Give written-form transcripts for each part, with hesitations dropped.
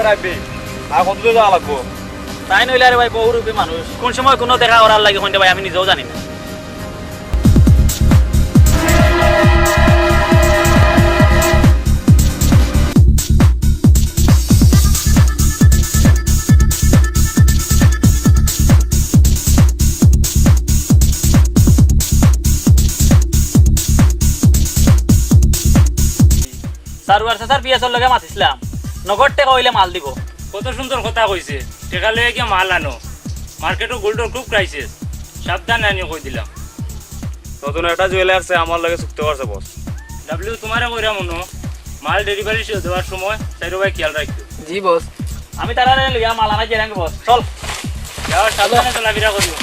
রাখবি আর কত দূর যাওয়া লাগবো তাই নইলে আরে ভাই বহুরূপী মানুষ কোন সময় কোনো দেখা করার লাগে কোনটা ভাই আমি নিজেও জানি না সারওয়ার স্যার পিএসর লগে মাতিছিলাম নগদ টাকা হইলে মাল দিব কত সুন্দর কথা কইছে টাকা লয়ে কি মাল আনো মার্কেটে গোল্ডের খুব ক্রাইসিস সাবধান আনিও কই দিলাম নতুন একটা জুয়েলার্সে আমার লাগে চুক্তি করছে বস ডাব্লিউ তোমারে কইরা মনো মাল ডেলিভারি দেওয়ার সময় সাইরো ভাই খেয়াল রাখো জি বস আমি তারা লইয়া মাল আনাই জেরাঙ্গ বস চল যাওয়ার সাবধানে চলাফেরা করিও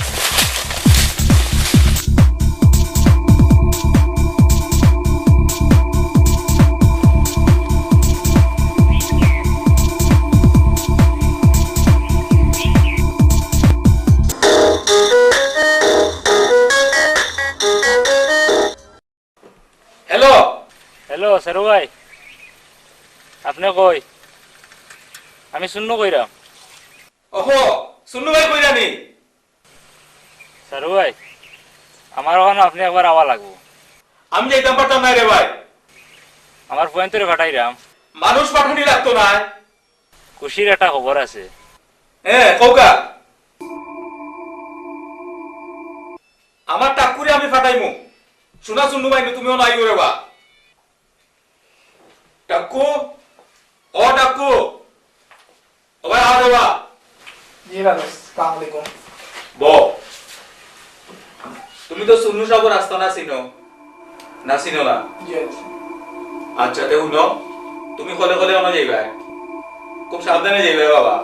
হ্যালো সারু ভাই আপনি কই আমি শুননো কইরা ওহো শুনু ভাই কই জানি সারু ভাই আমার ওখানে আপনি একবার আওয়া লাগবো আমি যাইতাম পারতাম না রে ভাই আমার পয়েন্ট তোরে পাঠাইরাম মানুষ পাঠানি লাগতো না খুশির একটা খবর আছে হ্যাঁ কৌকা আমার টাকুরে আমি ফাটাইমু শোনা শুনু ভাই তুমিও নাই রে বা টাকু ও টাকু ও ভাই আ রে বা জি বাবা আসসালামু আলাইকুম বো তুমি তো সুন্নু সাগর রাস্তা না চিনো না চিনো না জি আচ্ছা তে শুনো তুমি কলে কলে অন যাইবা খুব সাবধানে যাইবা বাবা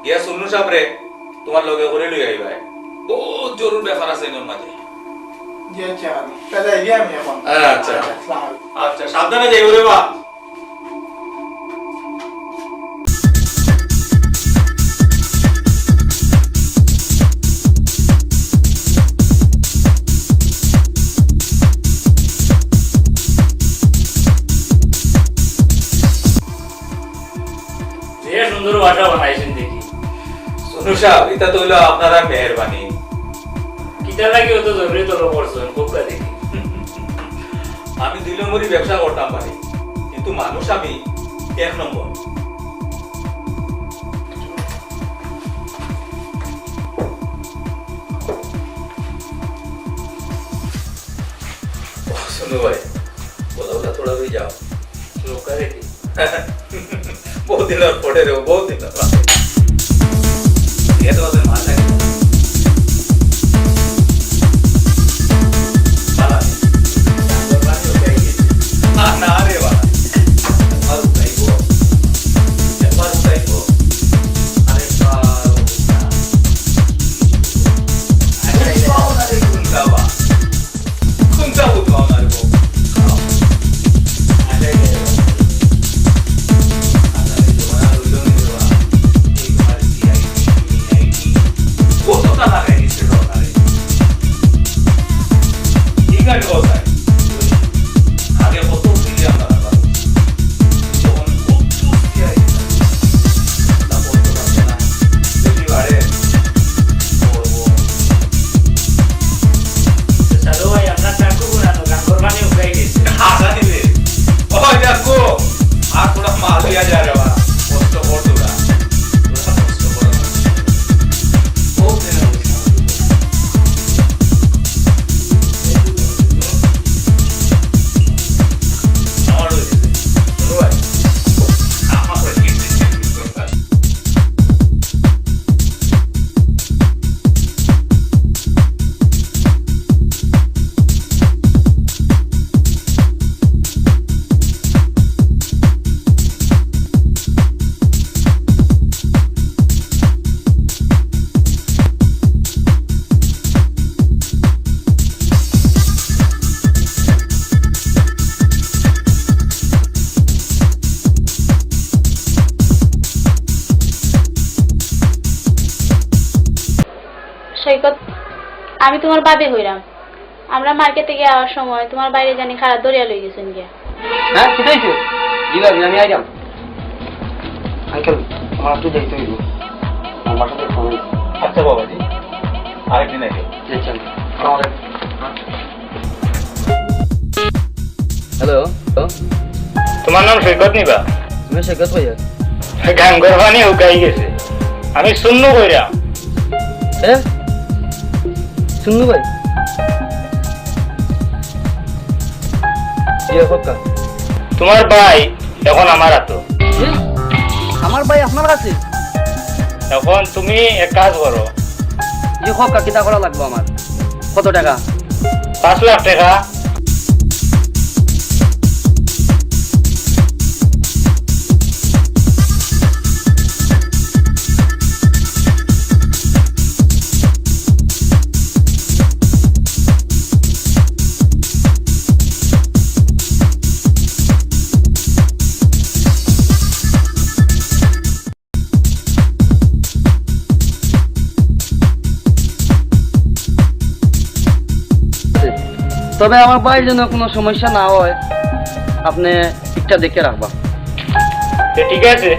গিয়া সুন্নু সাবরে তোমার লগে করে লই আইবা বহুত জরুরি ব্যাপার আছে এর মাঝে জি আচ্ছা তাহলে এই আমি এখন আচ্ছা আসসালামু আলাইকুম আচ্ছা সাবধানে যাইবা রে বা যে সুন্দর ভাষা বানাইছেন দেখি সুন্নু সাহেব এটা তো হইলো আপনারা মেহেরবানি কিটা লাগি অত জরুরি তোর করছেন খুব দেখি আমি 2 নম্বরই ব্যবসা করতাম পারি কিন্তু মানুষ আমি 1 নম্বর सुनो भाई बोला बोला थोड़ा भी जाओ লোকা দেখি बहुत दिन और पड़े रहो बहुत दिन और ये तो बस मार लगे बाला अंदर बात हो गई हां ना रे वाला मारू भाई को अरे बाबा कुंता बुतवा मारे को সারু ভাই আপনার টাকু গুনানো গান করবানি উগাই গেছে थोड़ा मार दिया जा रहा है पोस्ट बहुत दूरा पोस्ट बहुत दिन और भाई आप पर সৈকত আমি তোমার বাবে হইরাম আমরা মার্কেটে যাওয়ার সময় তোমার বাইরে জানি খারাপ দরিয়া লই গেছেন গিয়া হ্যাঁ ঠিক আছে জি ভাবি আমি আইরাম আঙ্কেল আমার একটু যাইতে হইব আমার সাথে ফোন আচ্ছা বাবাজি আরেকদিন আইবে যাচ্ছেন আমাদের হ্যালো তোমার নাম সৈকত নিবা তুমি সৈকত ভাইয়া গান করবানি উকাই গেছে আমি শূন্য কইরা হ্যাঁ শুনু ভাই ইয়ে হকা তোমার ভাই এখন আমার হাতে আমার ভাই আপনার কাছে এখন তুমি এক কাজ করো যে হকা কিতা করা লাগবে আমার কত টাকা 5 লাখ টাকা তবে আমার ভাইয়ের জন্য কোনো সমস্যা না হয় আপনি ঠিকটা দেখে রাখবা তো ঠিক আছে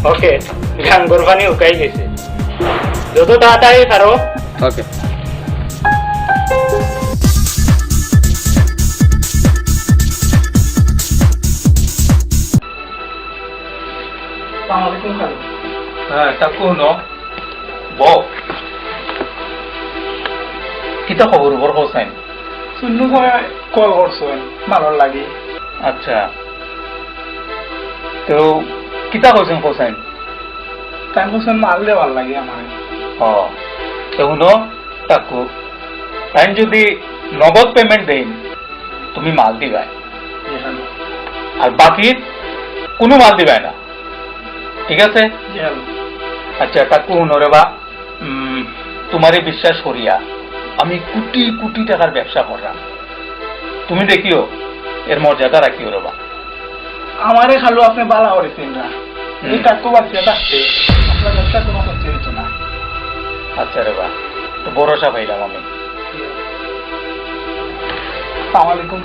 ওকে গান করবানি উকাই গেছে যত তাড়াতাড়ি পারো ওকে আসসালামু আলাইকুম খালু হ্যাঁ তাকু ন বক কিতা খবর বড় হোসেন শুনলু সময় কল করছেন ভালো লাগে আচ্ছা তো কিতা কইছেন হোসেন তাই বলছেন মারলে ভাল লাগে আমার ও তো শুনো তাকু তাই যদি নগদ পেমেন্ট দেন তুমি মাল দিবাই জি খালু আর বাকি কোনো মাল দিবাই না ঠিক আছে জি খালু আচ্ছা তাকু শুনো বা তোমারই বিশ্বাস করিয়া আমি কোটি কোটি টাকার ব্যবসা করলাম তুমি দেখিও এর মর্যাদা রাখিও রবা আমারে খালু আপনি বালা করেছেন না এই কাকু বাচ্চা থাকতে আপনার ব্যবসা কোনো করতে হইতো না আচ্ছা রে বা তো ভরসা পাইলাম আমি আসসালামু আলাইকুম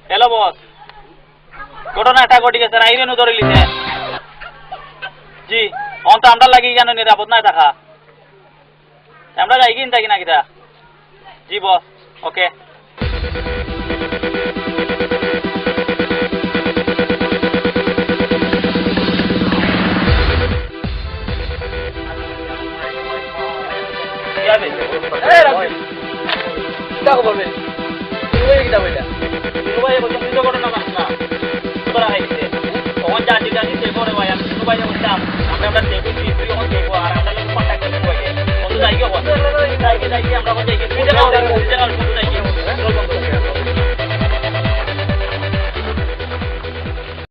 হ্যালো বস ঘটনা এটা ঘটে গেছে আইরেনও ধরে লিছে জি অন তো আমরা লাগি কেন নিরাপদ নাই থাকা আমরা যাই কিন থাকি না কিটা জি বস ওকে ঘটনা মাস না তোরা খাইছে তখন জানি জানি সে করে ভাই আমি ভাই বলতাম আমরা দেখেছি